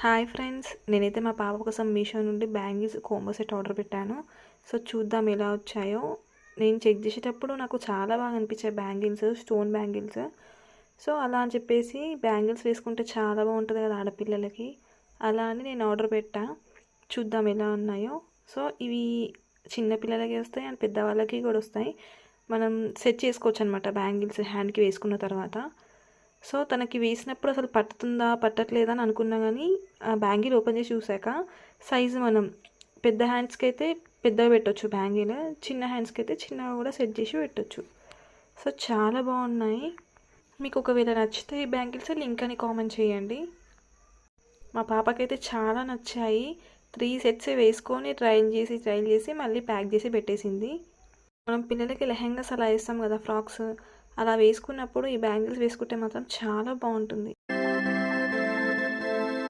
Hi friends, నేనైతే మా పాప కోసం మీషో నుండి బ్యాంగిల్స్ కోంబో సెట్ ఆర్డర్ పెట్టాను. సో చూద్దాం ఎలా వచ్చాయో. నేను చెక్ చేసేటప్పుడు నాకు చాలా బాగా అనిపించాయి బ్యాంగిల్స్, స్టోన్ బ్యాంగిల్స్. సో అలా అని చెప్పేసి బ్యాంగిల్స్ వేసుకుంటే చాలా బాగుంటుంది కదా ఆడపిల్లలకి. అలా అని నేను ఆర్డర్ పెట్టా. చూద్దాం ఎలా ఉన్నాయో. సో ఇవి చిన్నపిల్లలకి వస్తాయి అండ్ పెద్దవాళ్ళకి కూడా వస్తాయి. మనం సెట్ చేసుకోవచ్చు అనమాట బ్యాంగిల్స్ హ్యాండ్కి వేసుకున్న తర్వాత. సో తనకి వేసినప్పుడు అసలు పట్టుతుందా పట్టట్లేదా అని అనుకున్నా, కానీ ఆ బ్యాంగిల్ ఓపెన్ చేసి చూసాక సైజు మనం పెద్ద హ్యాండ్స్కి అయితే పెద్దగా పెట్టవచ్చు బ్యాంగిల్, చిన్న హ్యాండ్స్కి అయితే చిన్నగా కూడా సెట్ చేసి పెట్టవచ్చు. సో చాలా బాగున్నాయి. మీకు ఒకవేళ నచ్చితే ఈ బ్యాంగిల్స్ లింక్ అని కామెంట్ చేయండి. మా పాపకైతే చాలా నచ్చాయి. 3 సెట్స్ వేసుకొని ట్రైల్ చేసి మళ్ళీ ప్యాక్ చేసి పెట్టేసింది. మనం పిల్లలకి లెహెంగాస్ అలా వేస్తాం కదా, ఫ్రాక్స్ అలా వేసుకున్నప్పుడు ఈ బ్యాంగిల్స్ వేసుకుంటే మాత్రం చాలా బాగుంటుంది.